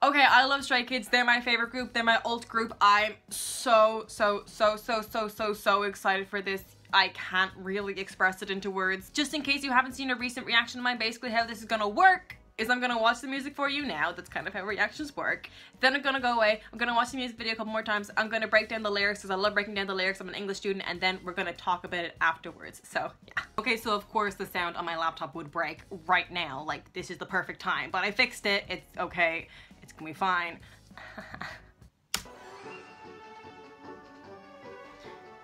Okay, I love Stray Kids. They're my favorite group. They're my ult group. I'm so excited for this. I can't really express it into words. Just in case you haven't seen a recent reaction of mine, basically how this is gonna work is I'm gonna watch the music for you now. That's kind of how reactions work. Then I'm gonna go away. I'm gonna watch the music video a couple more times. I'm gonna break down the lyrics because I love breaking down the lyrics. I'm an English student, and then we're gonna talk about it afterwards. So yeah. Okay, so of course the sound on my laptop would break right now. Like, this is the perfect time, but I fixed it. It's okay. It's gonna be fine.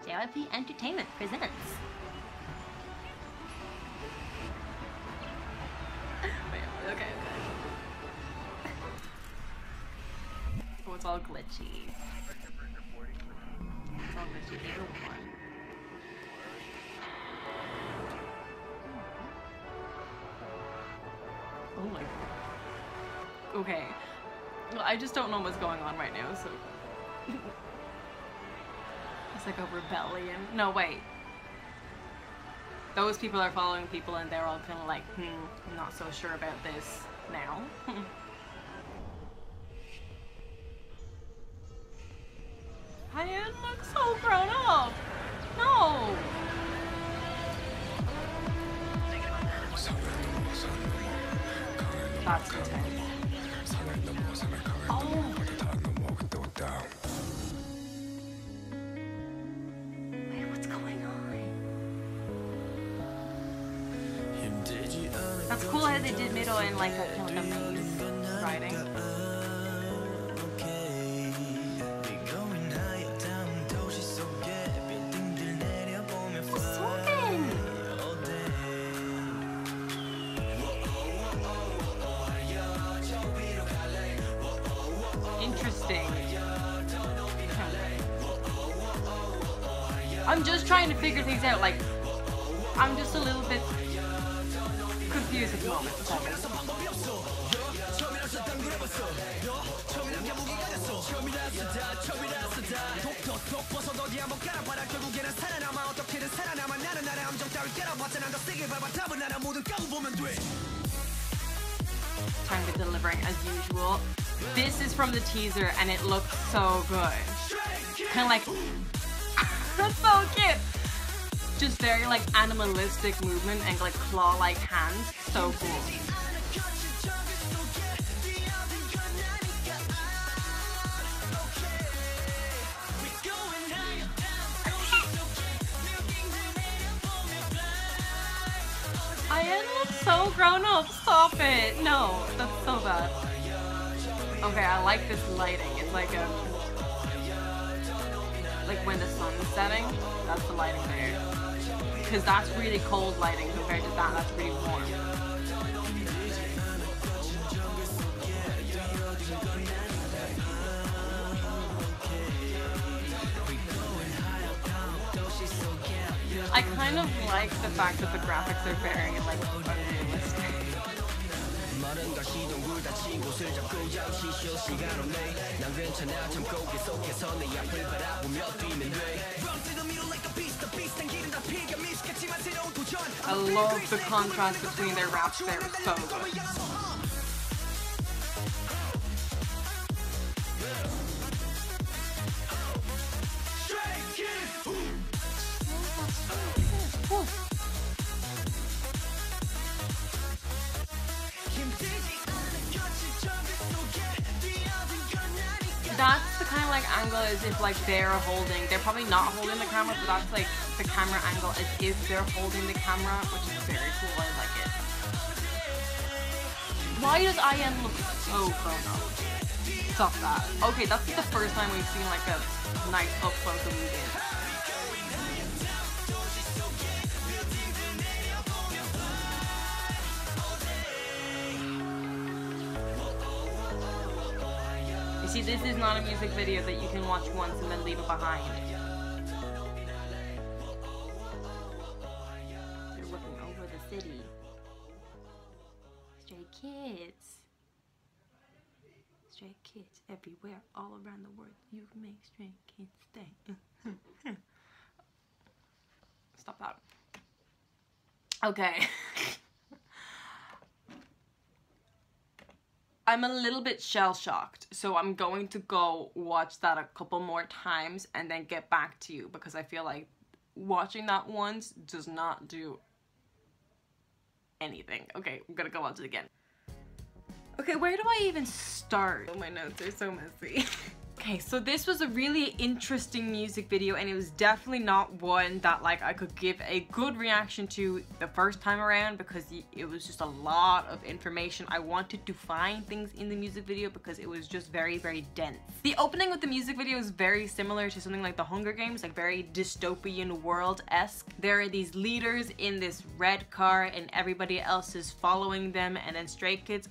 JYP Entertainment presents. Wait, okay. Oh, it's all glitchy. It's all glitchy. Either one. Oh my god. Okay. Well, I just don't know what's going on right now, so. It's like a rebellion. No, wait. Those people are following people and they're all kind of like, I'm not so sure about this now. I didn't look so grown up. No. That's intense. Oh. Wait, what's going on? That's cool how they did Miroh in like a kind of maze riding. Interesting. I'm just trying to figure things out. Like, I'm just a little bit confused at the moment. Time to delivering as usual. This is from the teaser and it looks so good. Kind of like, that's so cute. Just very like animalistic movement and like claw-like hands. So cool. I look so grown up. Stop it. No, that's so bad. Okay, I like this lighting. It's like a, like when the sun's setting, that's the lighting there. Because that's really cold lighting compared to that, that's really warm. I kind of like the fact that the graphics are very like unrealistic. I love the contrast between their raps. They're so good. That's the kind of like angle as if like they're probably not holding the camera, but that's like the camera angle as if they're holding the camera, which is very cool. I like it. Why does IM look so grown up? Stop that. Okay, that's the first time we've seen like a nice up close of movie. See, this is not a music video that you can watch once and then leave it behind. They're looking over the city. Stray kids. Stray kids everywhere, all around the world. You make stray kids stay. Stop that. Okay. I'm a little bit shell-shocked, so I'm going to go watch that a couple more times and then get back to you, because I feel like watching that once does not do anything. Okay, I'm gonna go watch it again. Okay, where do I even start? Oh, my notes are so messy. Okay, so this was a really interesting music video, and it was definitely not one that like I could give a good reaction to the first time around, because it was just a lot of information. I wanted to find things in the music video because it was just very, very dense. The opening of the music video is very similar to something like the Hunger Games, like very dystopian world-esque. There are these leaders in this red car and everybody else is following them, and then Stray Kids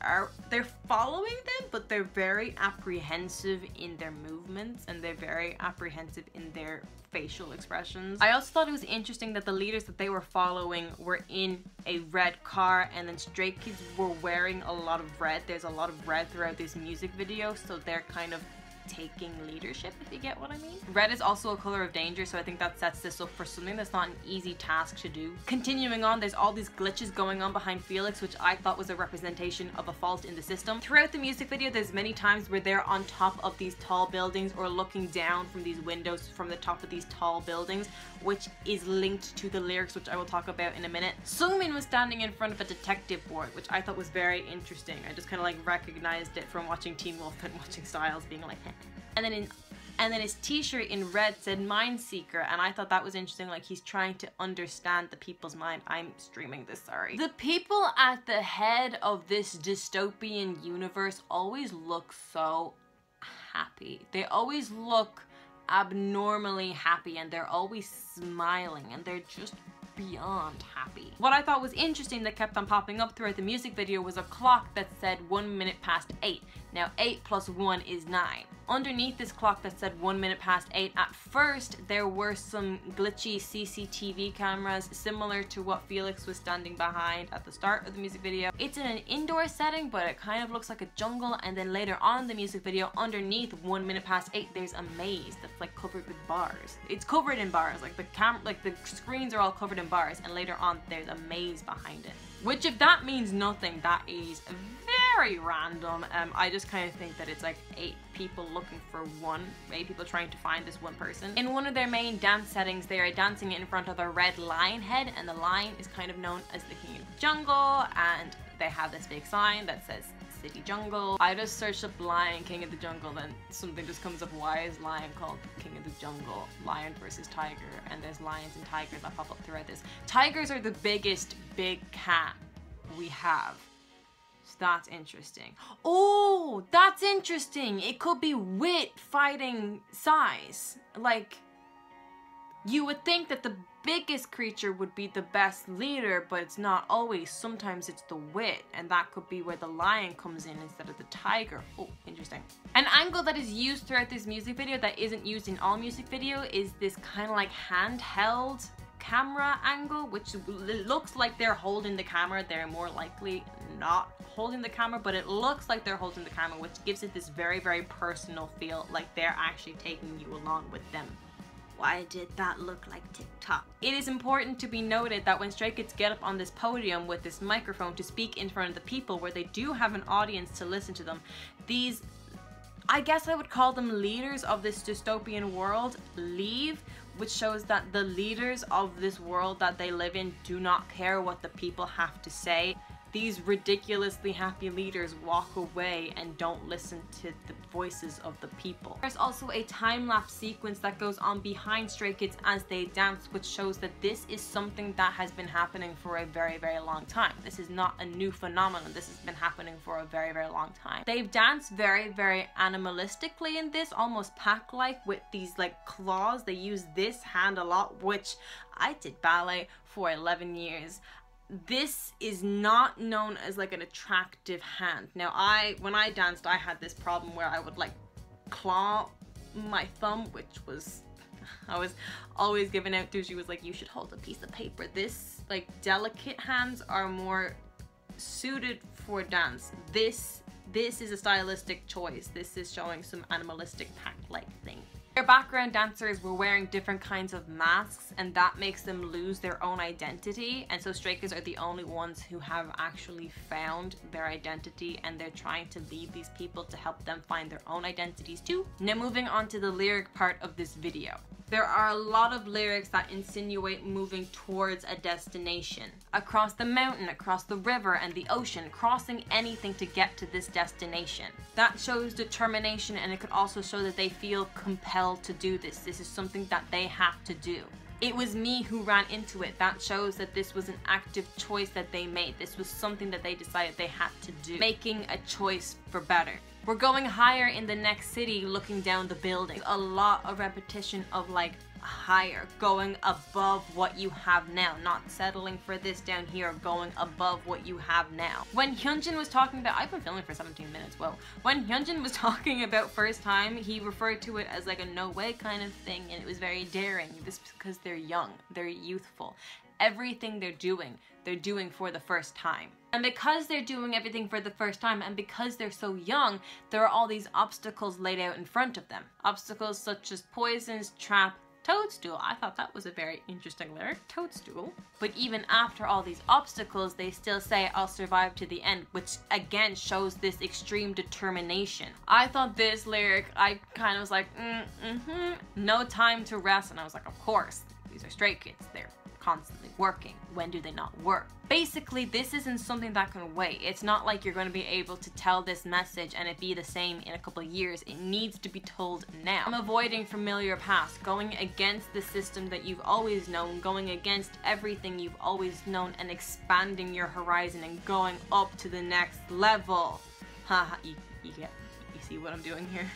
they're following them, but they're very apprehensive in their movements, and they're very apprehensive in their facial expressions. I also thought it was interesting that the leaders that they were following were in a red car, and then Stray Kids were wearing a lot of red. There's a lot of red throughout this music video, so they're kind of taking leadership, if you get what I mean. Red is also a color of danger, so I think that sets this up for something that's not an easy task to do. Continuing on, there's all these glitches going on behind Felix, which I thought was a representation of a fault in the system. Throughout the music video, there's many times where they're on top of these tall buildings or looking down from these windows from the top of these tall buildings, which is linked to the lyrics, which I will talk about in a minute. Sungmin was standing in front of a detective board, which I thought was very interesting. I just kind of like recognized it from watching Teen Wolf and watching Styles being like, heh. And then his t-shirt in red said Mind Seeker, and I thought that was interesting, like he's trying to understand the people's mind. I'm streaming this, sorry. The people at the head of this dystopian universe always look so happy. They always look abnormally happy, and they're always smiling, and they're just beyond happy. What I thought was interesting that kept on popping up throughout the music video was a clock that said 1 minute past 8. Now 8 plus 1 is 9. Underneath this clock that said 1 minute past 8, at first there were some glitchy CCTV cameras similar to what Felix was standing behind at the start of the music video. It's in an indoor setting, but it kind of looks like a jungle, and then later on in the music video, underneath 1 minute past 8, there's a maze that's like covered with bars. It's covered in bars, like the screens are all covered in bars, and later on there's a maze behind it. Which, if that means nothing, that is very random. I just kind of think that it's like 8 people looking for 8 people trying to find this one person. In one of their main dance settings, they are dancing in front of a red lion head, and the lion is kind of known as the king of the jungle, and they have this big sign that says City Jungle. I just searched up Lion King of the Jungle, then something just comes up, why is lion called King of the Jungle? Lion versus tiger, and there's lions and tigers that pop up throughout this. Tigers are the biggest big cat we have. So that's interesting. Oh, that's interesting. It could be wit fighting size. Like, you would think that the biggest creature would be the best leader, but it's not always. Sometimes it's the wit, and that could be where the lion comes in instead of the tiger. Oh, interesting. An angle that is used throughout this music video that isn't used in all music video is this kind of like handheld camera angle, which looks like they're holding the camera. They're more likely not holding the camera, but it looks like they're holding the camera, which gives it this very, very personal feel, like they're actually taking you along with them. Why did that look like TikTok? It is important to be noted that when Stray Kids get up on this podium with this microphone to speak in front of the people, where they do have an audience to listen to them, these, I guess I would call them leaders of this dystopian world, leave, which shows that the leaders of this world that they live in do not care what the people have to say. These ridiculously happy leaders walk away and don't listen to the voices of the people. There's also a time-lapse sequence that goes on behind Stray Kids as they dance, which shows that this is something that has been happening for a very, very long time. This is not a new phenomenon. This has been happening for a very, very long time. They've danced very, very animalistically in this, almost pack-like, with these like claws. They use this hand a lot, which I did ballet for 11 years. This is not known as like an attractive hand. Now when I danced, I had this problem where I would like claw my thumb, which was, I was always giving out to. She was like, you should hold a piece of paper. This like delicate hands are more suited for dance. This is a stylistic choice. This is showing some animalistic pack-like thing. Their background dancers were wearing different kinds of masks, and that makes them lose their own identity. And so Stray Kids are the only ones who have actually found their identity, and they're trying to lead these people to help them find their own identities too. Now moving on to the lyric part of this video. There are a lot of lyrics that insinuate moving towards a destination. Across the mountain, across the river and the ocean, crossing anything to get to this destination. That shows determination, and it could also show that they feel compelled to do this. This is something that they have to do. It was me who ran into it. That shows that this was an active choice that they made. This was something that they decided they had to do. Making a choice for better. We're going higher in the next city, looking down the building. A lot of repetition of like higher, going above what you have now, not settling for this down here, going above what you have now. When Hyunjin was talking about, I've been filming for 17 minutes, whoa. When Hyunjin was talking about First Time, he referred to it as like a no way kind of thing, and it was very daring. This is because they're young, they're youthful. Everything they're doing for the first time. And because they're doing everything for the first time, and because they're so young, there are all these obstacles laid out in front of them. Obstacles such as poisons, trap, toadstool. I thought that was a very interesting lyric, toadstool. But even after all these obstacles, they still say, I'll survive to the end, which again shows this extreme determination. I thought this lyric, I kind of was like, no time to rest. And I was like, of course, these are Stray Kids. They're constantly working. When do they not work? Basically, this isn't something that can wait. It's not like you're going to be able to tell this message and it be the same in a couple of years. It needs to be told now. I'm avoiding familiar past, going against the system that you've always known, going against everything you've always known, and expanding your horizon and going up to the next level. Haha, you see what I'm doing here?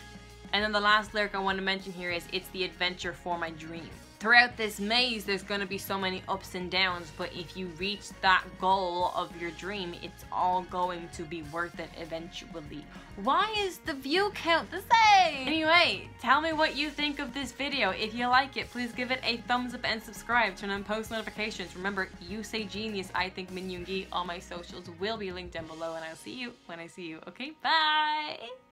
And then the last lyric I want to mention here is, it's the adventure for my dream. Throughout this maze, there's going to be so many ups and downs, but if you reach that goal of your dream, it's all going to be worth it eventually. Why is the view count the same? Anyway, tell me what you think of this video. If you like it, please give it a thumbs up and subscribe. Turn on post notifications. Remember, you say genius, I think Min Yoongi. All my socials will be linked down below, and I'll see you when I see you. Okay, bye!